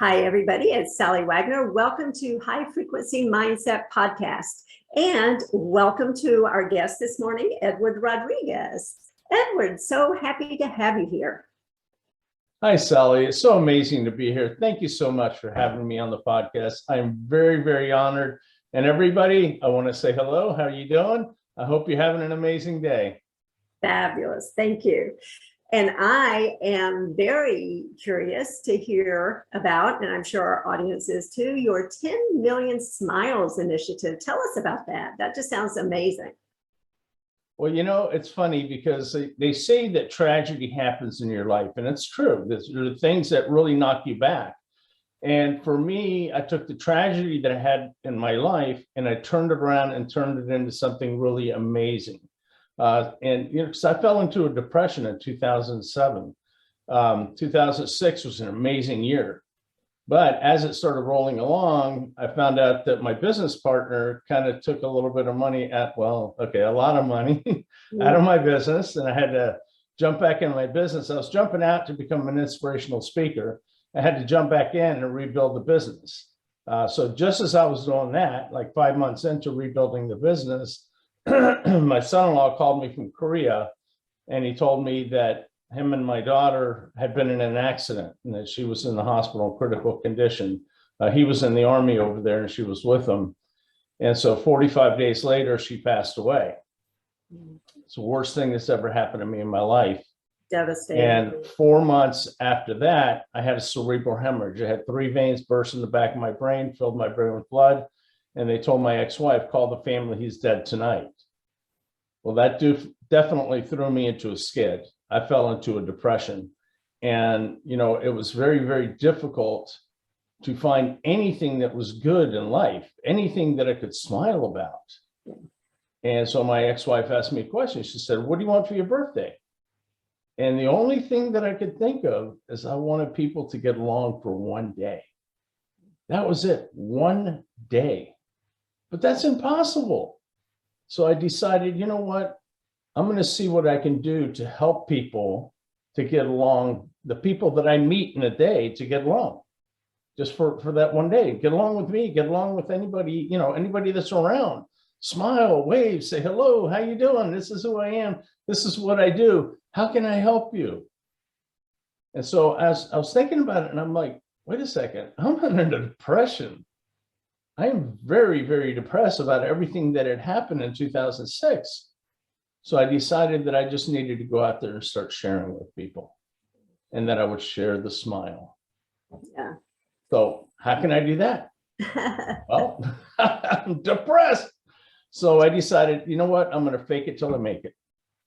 Hi, everybody. It's Sally Wagner. Welcome to High Frequency Mindset Podcast. And welcome to our guest this morning, Edward Rodriguez. Edward, so happy to have you here. Hi, Sally. It's so amazing to be here. Thank you so much for having me on the podcast. I'm very, very honored. And everybody, I want to say hello. How are you doing? I hope you're having an amazing day. Fabulous. Thank you. And I am very curious to hear about, and I'm sure our audience is too, your 10 Million Smiles initiative. Tell us about that. That just sounds amazing. Well, it's funny because they say that tragedy happens in your life, and it's true. There are things that really knock you back. And for me, I took the tragedy that I had in my life and I turned it around and turned it into something really amazing. Because I fell into a depression in 2007. 2006 was an amazing year. But as it started rolling along, I found out that my business partner kind of took a little bit of money a lot of money out of my business. And I had to jump back into my business. I was jumping out to become an inspirational speaker. I had to jump back in and rebuild the business. So just as I was doing that, like 5 months into rebuilding the business, my son-in-law called me from Korea, and he told me that him and my daughter had been in an accident and that she was in the hospital in critical condition. He was in the Army over there and she was with him. And so 45 days later, she passed away. It's the worst thing that's ever happened to me in my life. Devastating. And 4 months after that, I had a cerebral hemorrhage. I had 3 veins burst in the back of my brain, filled my brain with blood. And they told my ex-wife, call the family, he's dead tonight. Well, that definitely threw me into a skid. I fell into a depression. And, it was very, very difficult to find anything that was good in life, anything that I could smile about. And so my ex-wife asked me a question. She said, what do you want for your birthday? And the only thing that I could think of is I wanted people to get along for one day. That was it, one day. But that's impossible. So I decided, you know what? I'm going to see what I can do to help people to get along, the people that I meet in a day to get along, just for that one day. Get along with me, get along with anybody, anybody that's around. Smile, wave, say hello, how you doing? This is who I am. This is what I do. How can I help you? And so as I was thinking about it, and I'm like, wait a second, I'm in a depression. I am very, very depressed about everything that had happened in 2006. So I decided that I just needed to go out there and start sharing with people, and that I would share the smile. Yeah. So how can I do that? Well, I'm depressed. So I decided, you know what? I'm going to fake it till I make it.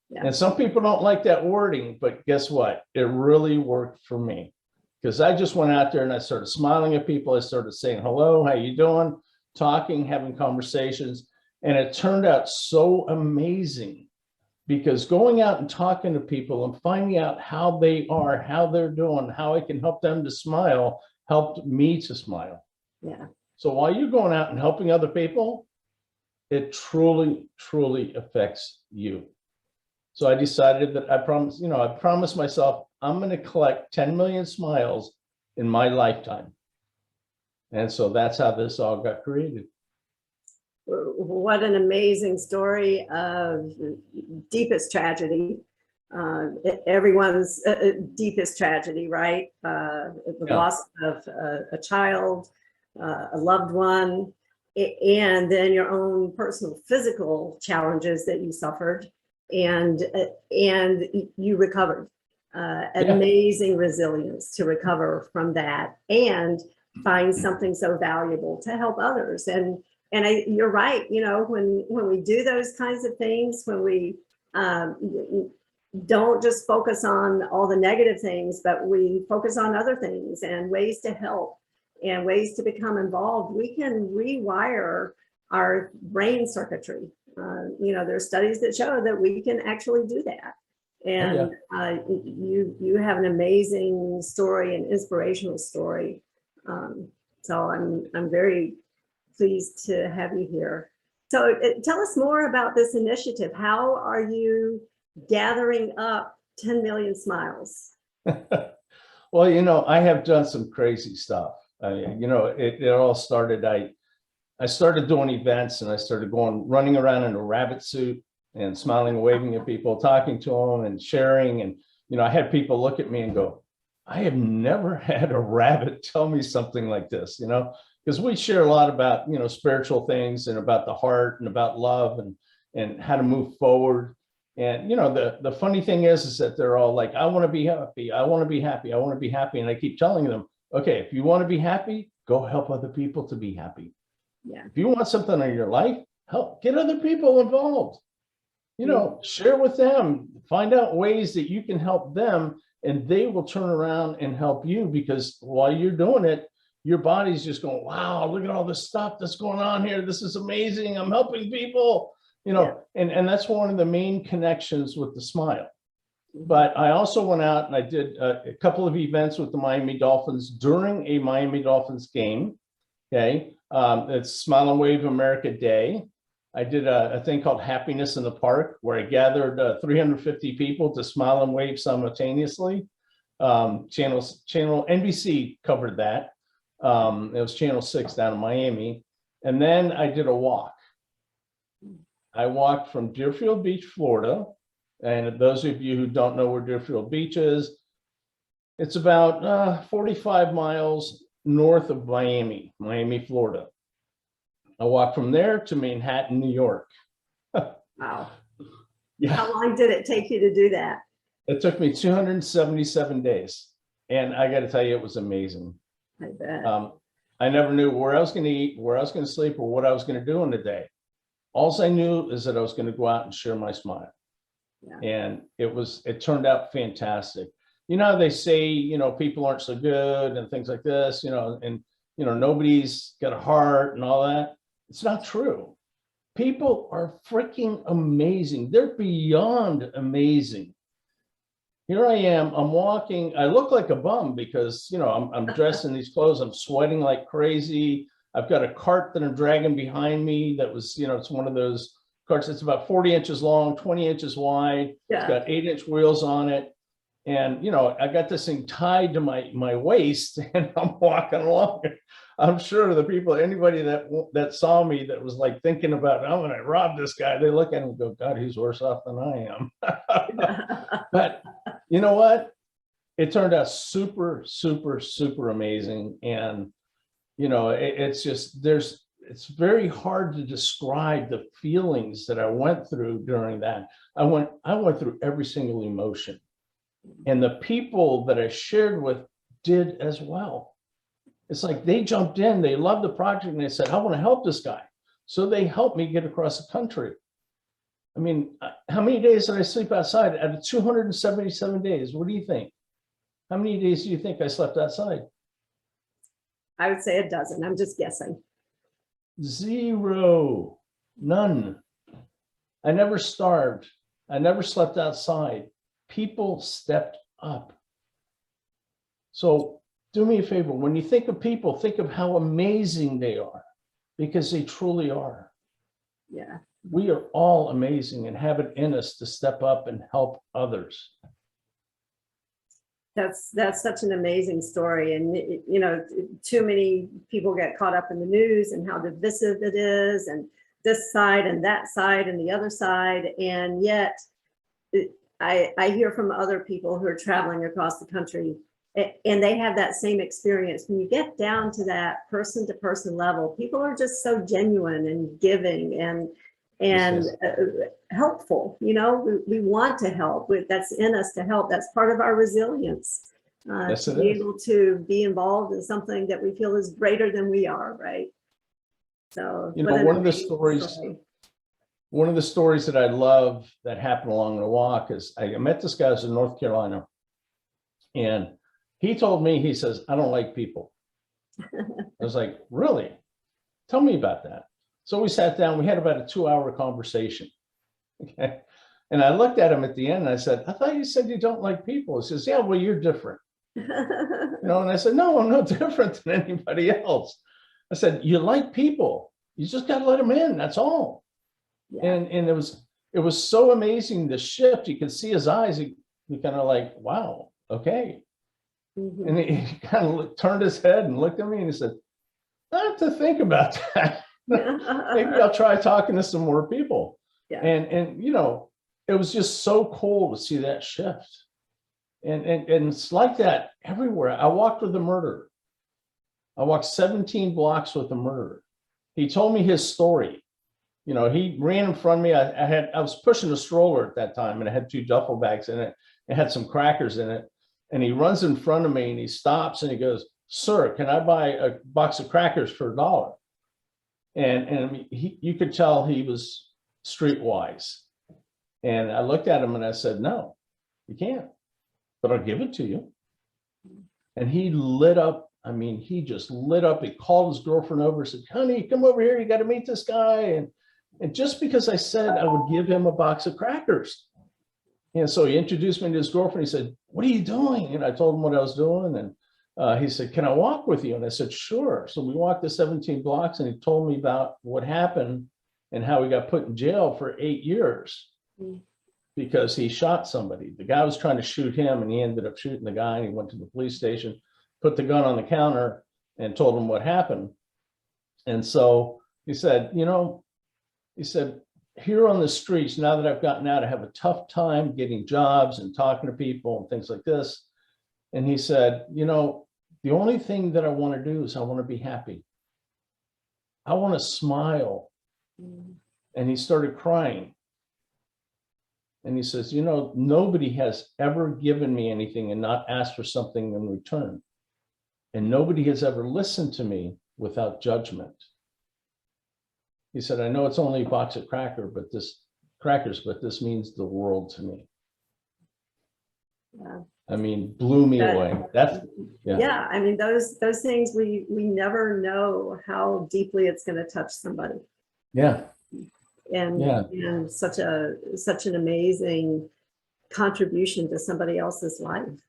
Yeah. And some people don't like that wording, but guess what? It really worked for me. Because I just went out there and I started smiling at people. I started saying, hello, how you doing? Talking, having conversations. And it turned out so amazing, because going out and talking to people and finding out how they are, how they're doing, how I can help them to smile, helped me to smile. Yeah. So while you're going out and helping other people, it truly, truly affects you. So I decided that I promised myself, I'm going to collect 10 million smiles in my lifetime. And so that's how this all got created. What an amazing story of deepest tragedy. Everyone's deepest tragedy, right? The loss of a child, a loved one, and then your own personal physical challenges that you suffered. And you recovered. Amazing resilience to recover from that and find something so valuable to help others. And you're right. When we do those kinds of things, when we don't just focus on all the negative things, but we focus on other things and ways to help and ways to become involved, we can rewire our brain circuitry. There's studies that show that we can actually do that. And you have an amazing story, an inspirational story. So I'm very pleased to have you here. So tell us more about this initiative. How are you gathering up 10 million smiles? Well, I have done some crazy stuff. It all started. I started doing events, and I started running around in a rabbit suit and smiling and waving at people, talking to them and sharing. And, I had people look at me and go, I have never had a rabbit tell me something like this, because we share a lot about, spiritual things and about the heart and about love and how to move forward. And, the funny thing is that they're all like, I want to be happy. I want to be happy. I want to be happy. And I keep telling them, okay, if you want to be happy, go help other people to be happy. Yeah. If you want something in your life, get other people involved, share with them, find out ways that you can help them, and they will turn around and help you, because while you're doing it, your body's just going, wow, look at all this stuff that's going on here. This is amazing. I'm helping people, and that's one of the main connections with the smile. But I also went out and I did a couple of events with the Miami Dolphins during a Miami Dolphins game. Okay. It's Smile and Wave America Day. I did a thing called Happiness in the Park, where I gathered 350 people to smile and wave simultaneously. Channel NBC covered that. It was Channel 6 down in Miami. And then I did a walk. I walked from Deerfield Beach, Florida. And those of you who don't know where Deerfield Beach is, it's about 45 miles north of Miami, Florida. I walked from there to Manhattan, New York. Wow. Yeah. How long did it take you to do that? It took me 277 days. And I got to tell you, it was amazing. I bet. I never knew where I was going to eat, where I was going to sleep, or what I was going to do in the day. All I knew is that I was going to go out and share my smile. Yeah. And it turned out fantastic. They say, people aren't so good and things like this, and, nobody's got a heart and all that. It's not true. People are freaking amazing. They're beyond amazing. Here I am, I'm walking, I look like a bum because, I'm dressed in these clothes, I'm sweating like crazy. I've got a cart that I'm dragging behind me that was, it's one of those carts that's about 40 inches long, 20 inches wide. Yeah. It's got 8-inch wheels on it. And, I got this thing tied to my waist, and I'm walking along. I'm sure anybody that saw me that was like thinking about, I'm going to rob this guy, they look at him and go, God, he's worse off than I am. But you know what? It turned out super, super, super amazing. And, it's very hard to describe the feelings that I went through during that. I went through every single emotion. And the people that I shared with did as well. It's like they jumped in, they loved the project, and they said, I want to help this guy. So they helped me get across the country. I mean, how many days did I sleep outside? Out of 277 days, what do you think? How many days do you think I slept outside? I would say a dozen. I'm just guessing. 0, none. I never starved. I never slept outside. People stepped up. So do me a favor. When you think of people, think of how amazing they are, because they truly are. Yeah. We are all amazing and have it in us to step up and help others. That's such an amazing story. And, too many people get caught up in the news and how divisive it is, and this side and that side and the other side. And yet I hear from other people who are traveling across the country, and they have that same experience. When you get down to that person to person level, people are just so genuine and giving and helpful. We want to help. That's in us to help. That's part of our resilience. To be able to be involved in something that we feel is greater than we are, right? So one of the stories that I love that happened along the walk is I met this guy in North Carolina, and he told me, he says, I don't like people. I was like, really? Tell me about that. So we sat down, we had about a 2-hour conversation. Okay. And I looked at him at the end and I said, I thought you said you don't like people. He says, yeah, well, you're different. And I said, no, I'm no different than anybody else. I said, you like people. You just got to let them in. That's all. Yeah. And it was so amazing, the shift. You could see his eyes. He kind of like, wow, okay. Mhm. And he kind of turned his head and looked at me and he said, I have to think about that. Maybe I'll try talking to some more people. Yeah. And you know, it was just so cool to see that shift. And it's like that everywhere. I walked with a murderer. I walked 17 blocks with a murderer. He told me his story. You know, he ran in front of me. I was pushing a stroller at that time, and I had 2 duffel bags in it. It had some crackers in it. And he runs in front of me and he stops and he goes, "Sir, can I buy a box of crackers for $1?" And you could tell he was streetwise. And I looked at him and I said, "No, you can't, but I'll give it to you." And he lit up. I mean, he just lit up. He called his girlfriend over and said, "Honey, come over here. You got to meet this guy." And just because I said I would give him a box of crackers. And so he introduced me to his girlfriend. He said, "What are you doing?" And I told him what I was doing. And he said, "Can I walk with you?" And I said, "Sure." So we walked the 17 blocks and he told me about what happened and how he got put in jail for 8 years because he shot somebody. The guy was trying to shoot him and he ended up shooting the guy, and he went to the police station, put the gun on the counter and told him what happened. And so he said, you know, he said, here on the streets, now that I've gotten out, I have a tough time getting jobs and talking to people and things like this. And he said, you know, the only thing that I want to do is I want to be happy. I want to smile. And he started crying. And he says, you know, nobody has ever given me anything and not asked for something in return. And nobody has ever listened to me without judgment. He said, I know it's only a box of crackers, but this means the world to me. Yeah. I mean, blew me away. That's yeah. I mean, those things we never know how deeply it's going to touch somebody. Yeah. And such an amazing contribution to somebody else's life.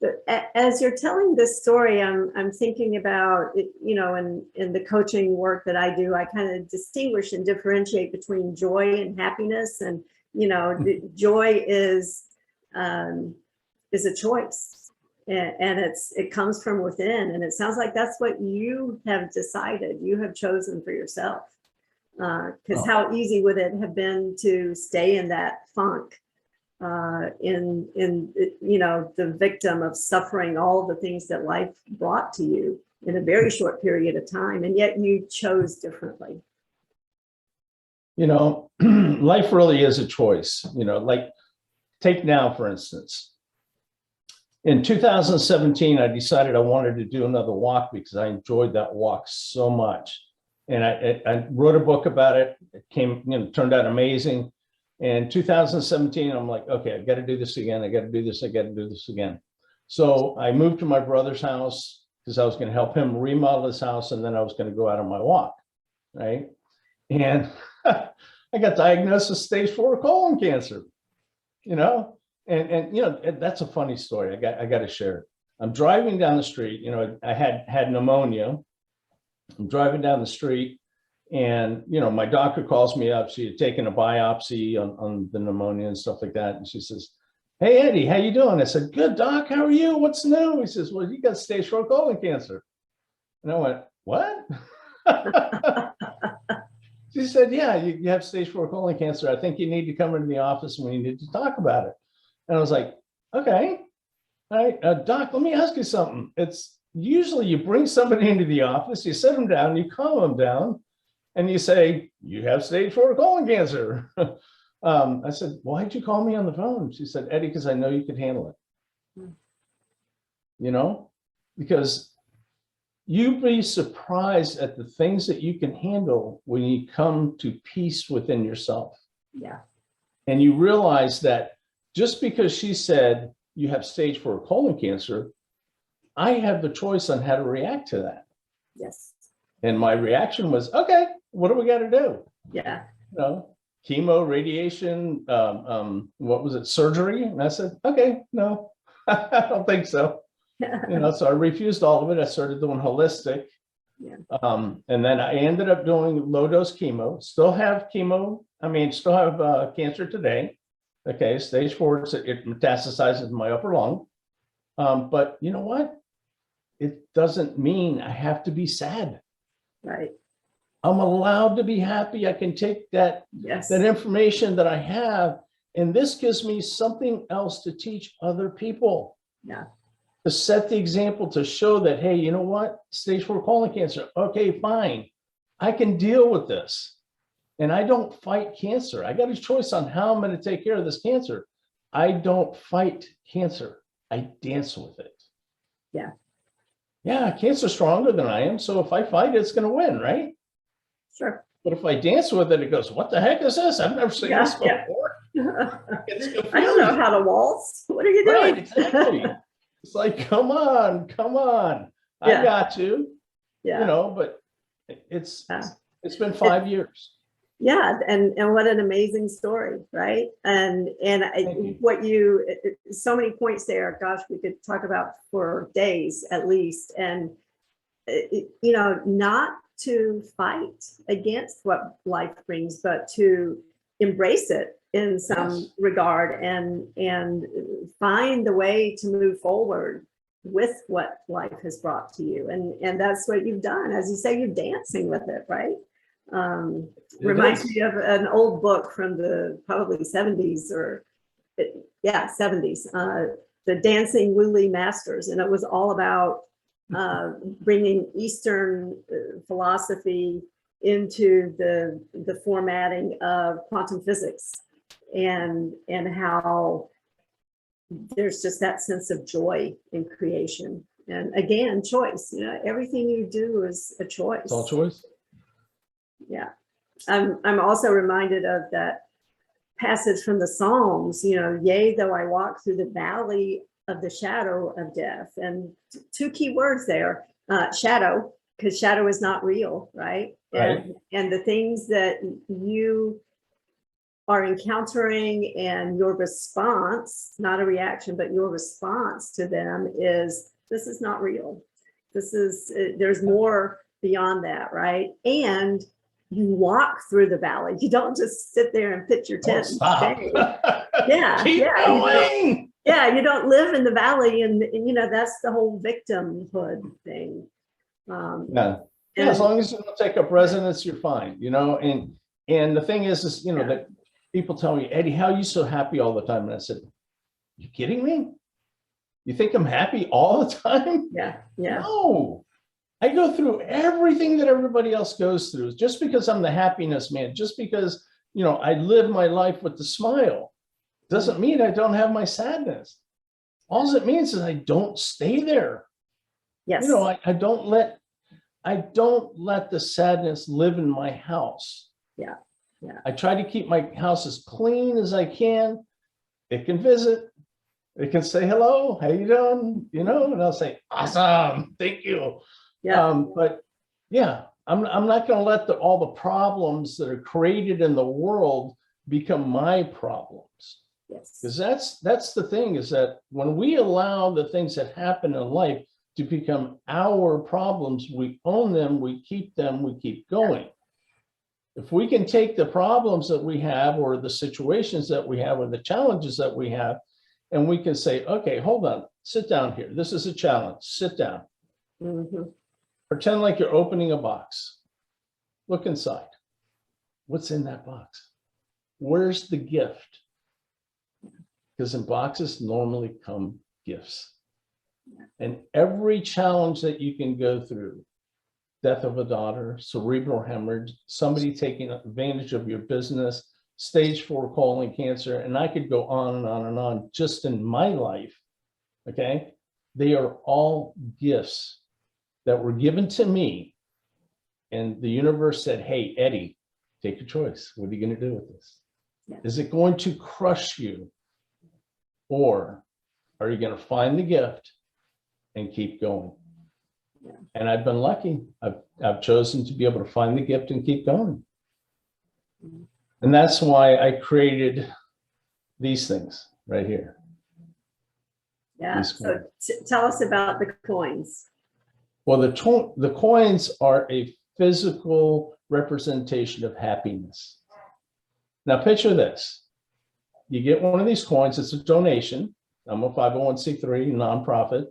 But as you're telling this story, I'm thinking about, you know, in the coaching work that I do, I kind of distinguish and differentiate between joy and happiness. And, you know, joy is a choice, and it comes from within. And it sounds like that's what you have decided, you have chosen for yourself. Because how easy would it have been to stay in that funk? In you know, the victim of suffering all the things that life brought to you in a very short period of time, and yet you chose differently. You know, life really is a choice. You know, like take now, for instance. In 2017, I decided I wanted to do another walk because I enjoyed that walk so much. And I wrote a book about it. It came, you know, turned out amazing. In 2017, I'm like, okay, I got to do this again. I got to do this. I got to do this again. So I moved to my brother's house because I was going to help him remodel his house. And then I was going to go out on my walk. Right. And I got diagnosed with stage 4 colon cancer, you know, and, you know, that's a funny story. I got to share it. I'm driving down the street, you know, I had pneumonia. I'm driving down the street. And, you know, my doctor calls me up. She had taken a biopsy on the pneumonia and stuff like that. And she says, "Hey, Eddie, how you doing?" I said, "Good, doc. How are you? What's new?" He says, "Well, you got stage 4 colon cancer." And I went, "What?" She said, "Yeah, you have stage 4 colon cancer. I think you need to come into the office and we need to talk about it." And I was like, "Okay, all right, doc, let me ask you something. It's usually you bring somebody into the office, you sit them down, you calm them down, and you say, you have stage 4 colon cancer." I said, "Why'd you call me on the phone?" She said, "Eddie, because I know you can handle it." You know, because you'd be surprised at the things that you can handle when you come to peace within yourself. Yeah. And you realize that just because she said you have stage 4 colon cancer, I have the choice on how to react to that. Yes. And my reaction was, okay, what do we got to do? Yeah. You know, chemo, radiation, what was it, surgery? And I said, okay, no, I don't think so. You know, so I refused all of it. I started doing holistic. Yeah. And then I ended up doing low dose chemo, still have chemo. I mean, still have cancer today. Okay, stage 4, it metastasizes in my upper lung. But you know what? It doesn't mean I have to be sad. Right. I'm allowed to be happy. I can take that Yes. information that I have, and this gives me something else to teach other people. Yeah. To set the example, to show that, hey, you know what? Stage 4 colon cancer. Okay, fine. I can deal with this. And I don't fight cancer. I got a choice on how I'm going to take care of this cancer. I don't fight cancer. I dance with it. Yeah. Yeah, cancer's stronger than I am. So if I fight it, it's going to win, right? Sure. But if I dance with it, it goes, what the heck is this? I've never seen this Yeah. before. It's confused. I don't know how to waltz. What are you doing? Right, exactly. It's like, come on. I Yeah. got you, Yeah. but it's Yeah. it's been 5 years. Yeah, and what an amazing story, right? And so many points there. Gosh, we could talk about for days at least. And not to fight against what life brings, but to embrace it in some regard and find the way to move forward with what life has brought to you. And that's what you've done. As you say, you're dancing with it, right? Reminds me of an old book from the probably 70s or 70s, the Dancing Woolly Masters. And it was all about bringing Eastern philosophy into the formatting of quantum physics and how there's just that sense of joy in creation. And again, choice, everything you do is a choice. It's all choice. Yeah. I'm also reminded of that passage from the Psalms, yea, though I walk through the valley of the shadow of death. And two key words there, shadow, because shadow is not real, right? Right. And the things that you are encountering and your response, not a reaction, but your response to them is, this is not real. There's more beyond that, right? And you walk through the valley. You don't just sit there and pitch your tent. Stop. Yeah. Keep going. You don't live in the valley, and that's the whole victimhood thing. As long as you don't take up residence, you're fine. And the thing is that people tell me, Eddie, how are you so happy all the time? And I said, you kidding me? You think I'm happy all the time? Yeah. No. I go through everything that everybody else goes through. Just because I'm the happiness man, just because, I live my life with the smile, doesn't mean I don't have my sadness. All it means is I don't stay there. Yes. I don't let the sadness live in my house. Yeah. I try to keep my house as clean as I can. It can visit. It can say hello. How you doing? And I'll say, awesome. Thank you. Yeah. But I'm not going to let all the problems that are created in the world become my problems. Yes. Because that's the thing, is that when we allow the things that happen in life to become our problems, we own them, we keep going. If we can take the problems that we have, or the situations that we have, or the challenges that we have, and we can say, okay, hold on, sit down here. This is a challenge. Sit down. Mm-hmm. Pretend like you're opening a box. Look inside. What's in that box? Where's the gift? Because in boxes normally come gifts. And every challenge that you can go through, death of a daughter, cerebral hemorrhage, somebody taking advantage of your business, stage 4 colon cancer, and I could go on and on and on just in my life, okay? They are all gifts that were given to me, and the universe said, hey, Eddie, take a choice. What are you going to do with this? Yeah. Is it going to crush you, or are you going to find the gift and keep going? Yeah. And I've been lucky. I've chosen to be able to find the gift and keep going. Mm-hmm. And that's why I created these things right here. Yeah. So tell us about the coins. Well, the coins are a physical representation of happiness. Now, picture this. You get one of these coins. It's a donation. I'm a 501c3 nonprofit.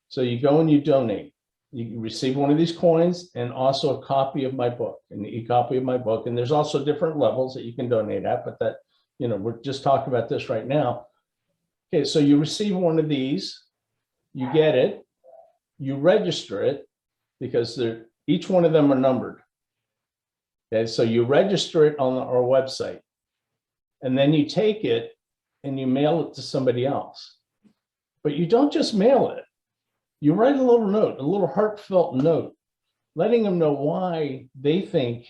So you go and you donate. You receive one of these coins and also a copy of my book, an e-copy of my book. And there's also different levels that you can donate at, but that, we're just talking about this right now. Okay, so you receive one of these, you get it, you register it, because each one of them are numbered. Okay, so you register it on our website, and then you take it and you mail it to somebody else. But you don't just mail it. You write a little note, a little heartfelt note, letting them know why they think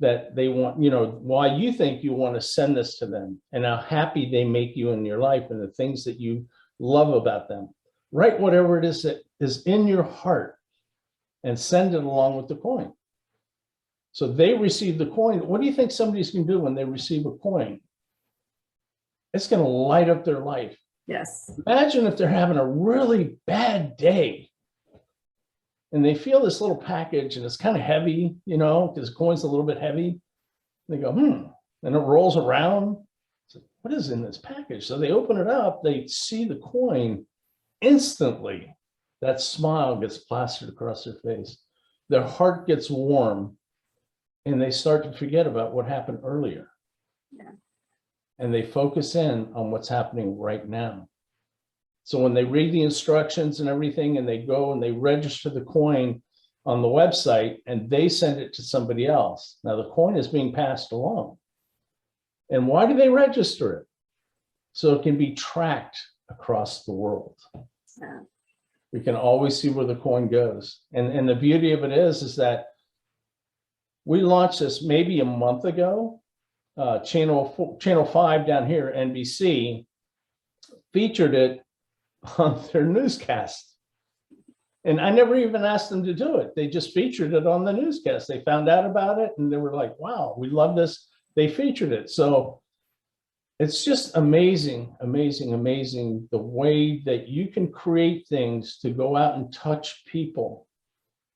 that they want, why you think you want to send this to them, and how happy they make you in your life and the things that you love about them. Write whatever it is that is in your heart and send it along with the coin. So they receive the coin. What do you think somebody's going to do when they receive a coin? It's going to light up their life. Yes. Imagine if they're having a really bad day and they feel this little package and it's kind of heavy, because the coin's a little bit heavy. They go, and it rolls around. So what is in this package? So they open it up, they see the coin. Instantly, that smile gets plastered across their face. Their heart gets warm, and they start to forget about what happened earlier. Yeah. And they focus in on what's happening right now. So when they read the instructions and everything, and they go and they register the coin on the website, and they send it to somebody else. Now the coin is being passed along. And why do they register it? So it can be tracked across the world. Yeah. We can always see where the coin goes. And the beauty of it is that we launched this maybe a month ago. Channel 5 down here, NBC, featured it on their newscast. And I never even asked them to do it. They just featured it on the newscast. They found out about it and they were like, wow, we love this. They featured it. So it's just amazing, amazing, amazing the way that you can create things to go out and touch people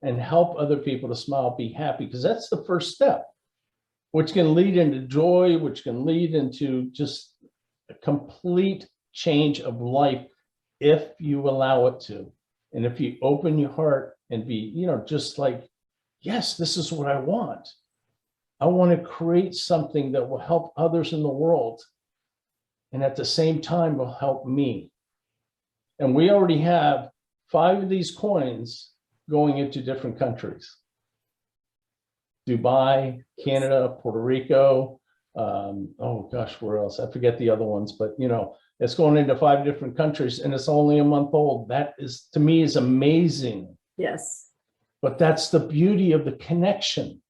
and help other people to smile, be happy, because that's the first step, which can lead into joy, which can lead into just a complete change of life if you allow it to. And if you open your heart and be, just like, yes, this is what I want. I want to create something that will help others in the world, and at the same time will help me. And we already have 5 of these coins going into different countries. Dubai, Canada, Puerto Rico, oh gosh, where else? I forget the other ones, but it's going into 5 different countries, and it's only a month old. That is, to me, is amazing. Yes. But that's the beauty of the connection.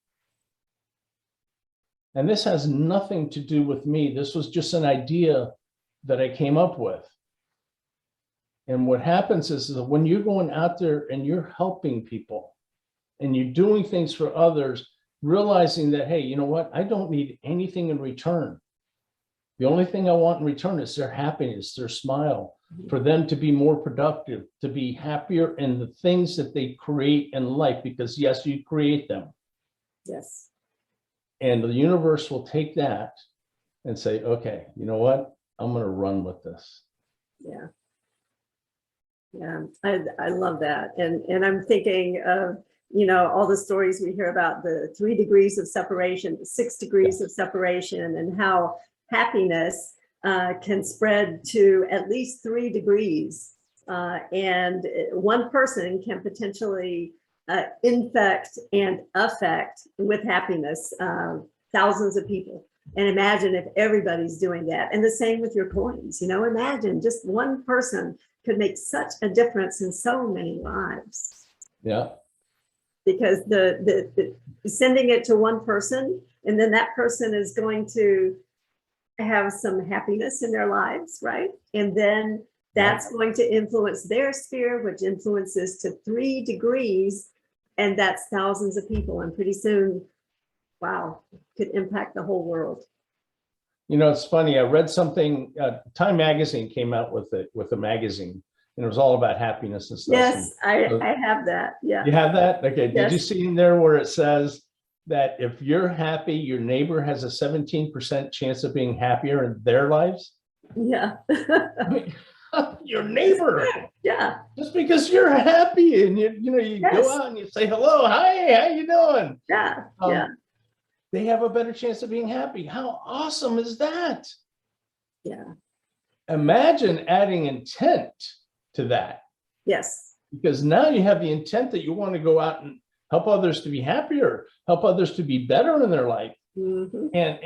And this has nothing to do with me. This was just an idea that I came up with. And what happens is that when you're going out there and you're helping people and you're doing things for others, realizing that, hey, you know what? I don't need anything in return. The only thing I want in return is their happiness, their smile, for them to be more productive, to be happier in the things that they create in life, because yes, you create them. Yes. And the universe will take that and say, okay, you know what? I'm going to run with this. Yeah. Yeah, I love that. And I'm thinking of, all the stories we hear about the 3 degrees of separation, the 6 degrees of separation, and how happiness can spread to at least 3 degrees. And one person can potentially infect and affect with happiness thousands of people. And imagine if everybody's doing that. And the same with your coins. Imagine just one person could make such a difference in so many lives. Yeah. Because the sending it to one person, and then that person is going to have some happiness in their lives, right? And then that's going to influence their sphere, which influences to 3 degrees, and that's thousands of people. And pretty soon, wow, could impact the whole world. It's funny. I read something. Time Magazine came out with a magazine, and it was all about happiness and stuff. Yes, I have that. Yeah. You have that? Okay. Yes. Did you see in there where it says that if you're happy, your neighbor has a 17% chance of being happier in their lives? Yeah. your neighbor. Yeah. Just because you're happy and you Yes. go out and you say hello, hi, how you doing? Yeah. Yeah. They have a better chance of being happy. How awesome is that? Yeah. Imagine adding intent to that, Yes. because now you have the intent that you want to go out and help others to be happier, help others to be better in their life. Mhm. And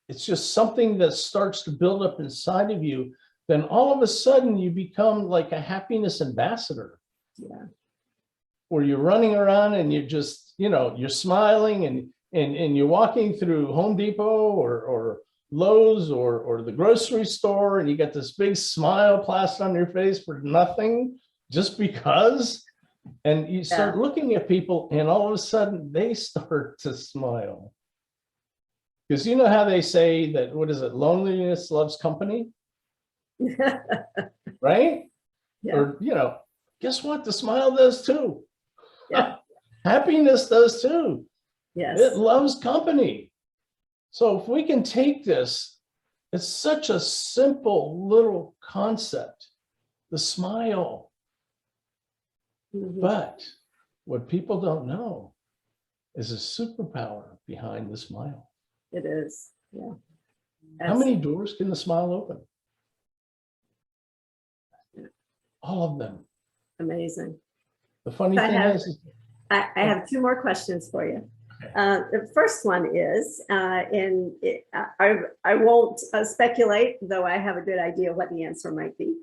it's just something that starts to build up inside of you. Then all of a sudden you become like a happiness ambassador. Yeah. Where you're running around and you're just, you're smiling and you're walking through Home Depot or Lowe's or the grocery store, and you got this big smile plastered on your face for nothing, just because. And you start looking at people and all of a sudden they start to smile. Because you know how they say that, what is it? Loneliness loves company, right? Yeah. Or, guess what? The smile does too. Yeah. Happiness does too. Yes. It loves company. So if we can take this, it's such a simple little concept, the smile. Mhm. But what people don't know is a superpower behind the smile. It is. Yeah. How many doors can the smile open? All of them. Amazing. The funny thing is, I have two more questions for you. The first one is, I won't speculate, though I have a good idea what the answer might be.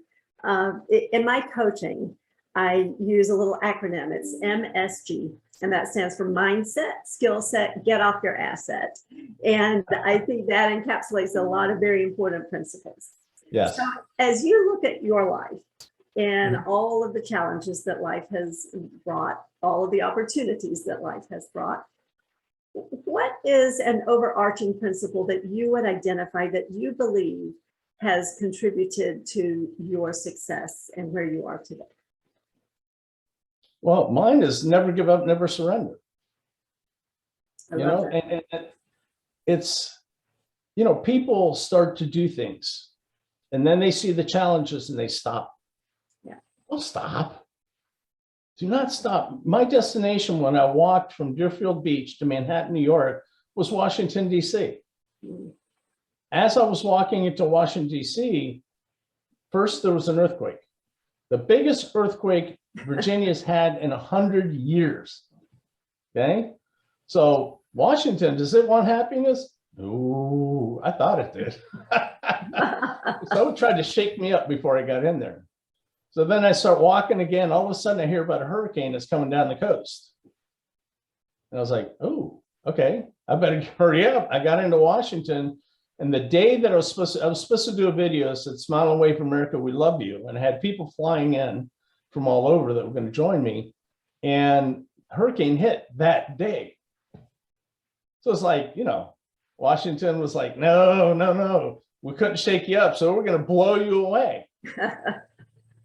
In my coaching, I use a little acronym. It's MSG, and that stands for mindset, skill set, get off your asset. And I think that encapsulates a lot of very important principles. yes. So as you look at your life and all of the challenges that life has brought, all of the opportunities that life has brought, what is an overarching principle that you would identify that you believe has contributed to your success and where you are today? Well, mine is never give up, never surrender. I love that. And it's, people start to do things and then they see the challenges and they stop. Yeah. Don't stop. Do not stop. My destination when I walked from Deerfield Beach to Manhattan, New York, was Washington, D.C. Mm. As I was walking into Washington, D.C., first there was an earthquake. The biggest earthquake Virginia's had in 100 years. Okay. So Washington, does it want happiness? No, I thought it did. So it tried to shake me up before I got in there. So then I start walking again. All of a sudden I hear about a hurricane that's coming down the coast. And I was like, oh, okay, I better hurry up. I got into Washington. And the day that I was supposed to do a video that said, "Smile and wave from America, we love you." And I had people flying in from all over that were going to join me. And hurricane hit that day. So it's like, Washington was like, no, we couldn't shake you up. So we're going to blow you away.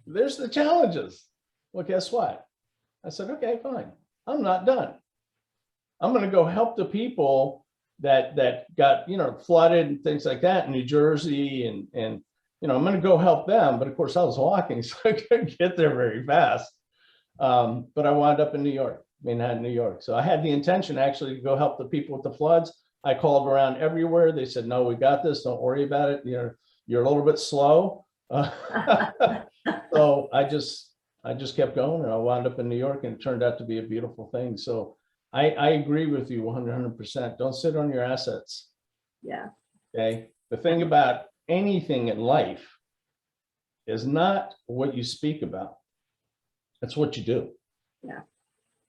There's the challenges. Well, guess what? I said, okay, fine. I'm not done. I'm going to go help the people that got, flooded and things like that in New Jersey. And I'm going to go help them. But of course I was walking, so I couldn't get there very fast. But I wound up in New York, Manhattan, New York. So I had the intention actually to go help the people with the floods. I called around everywhere. They said, no, we got this. Don't worry about it. You're a little bit slow. So I just kept going, and I wound up in New York, and it turned out to be a beautiful thing. So I agree with you 100%. Don't sit on your assets. Yeah. Okay. The thing about anything in life is not what you speak about. It's what you do. Yeah.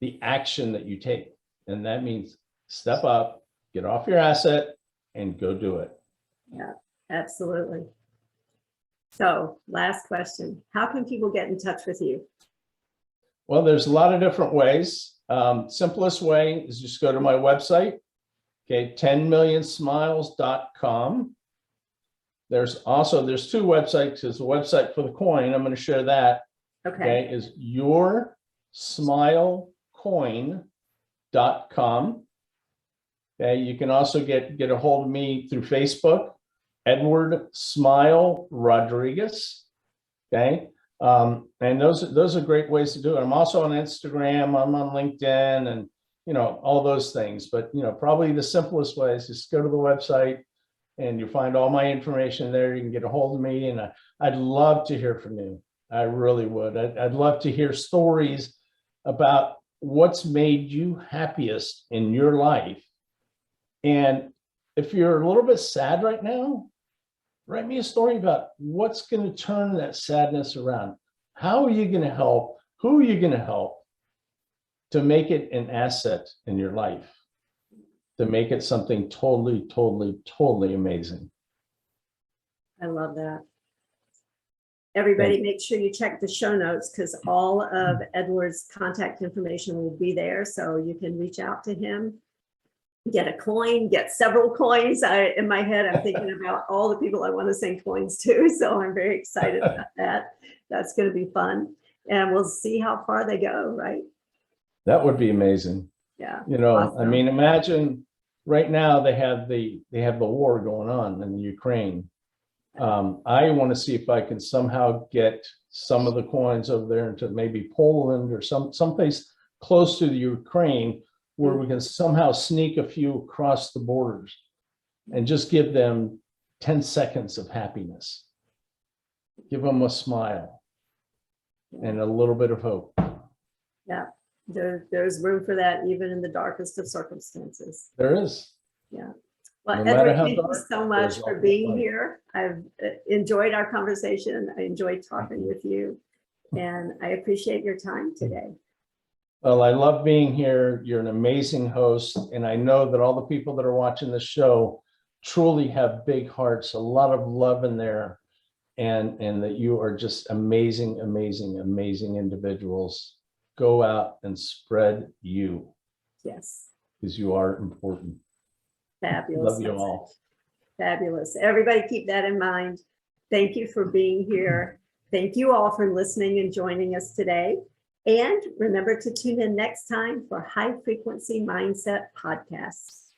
The action that you take. And that means step up, get off your asset, and go do it. Yeah, absolutely. So last question, how can people get in touch with you? Well, there's a lot of different ways. Simplest way is just go to my website, okay, 10millionsmiles.com. There's two websites. There's a website for the coin. I'm going to share that. Okay, is yoursmilecoin.com. Okay, you can also get a hold of me through Facebook, Edward Smile Rodriguez. Okay. And those are great ways to do it. I'm also on Instagram, I'm on LinkedIn, and all those things. But probably the simplest way is just go to the website and you find all my information there. You can get a hold of me, and I'd love to hear from you. I really would. I'd love to hear stories about what's made you happiest in your life. And if you're a little bit sad right now, write me a story about what's going to turn that sadness around. How are you going to help? Who are you going to help to make it an asset in your life? To make it something totally, totally, totally amazing. I love that. Everybody, make sure you check the show notes, because all of Edward's contact information will be there, so you can reach out to him, get a coin, get several coins. In my head, I'm thinking about all the people I want to send coins to, so I'm very excited about that. That's going to be fun, and we'll see how far they go, right? That would be amazing. Yeah. Awesome. I mean, imagine right now they have the war going on in Ukraine. I want to see if I can somehow get some of the coins over there into maybe Poland or someplace close to the Ukraine, where we can somehow sneak a few across the borders and just give them 10 seconds of happiness. Give them a smile and a little bit of hope. Yeah, there's room for that even in the darkest of circumstances. There is. Yeah. Well, No matter Edward, how thank you dark, so much there's for always being light. here. I've enjoyed our conversation. I enjoyed talking with you, and I appreciate your time today. Well, I love being here. You're an amazing host, and I know that all the people that are watching this show truly have big hearts, a lot of love in there, and that you are just amazing, amazing, amazing individuals. Go out and spread you. Yes. Because you are important. Fabulous. Love you all. Fabulous. Everybody keep that in mind. Thank you for being here. Thank you all for listening and joining us today. And remember to tune in next time for High Frequency Mindset Podcasts.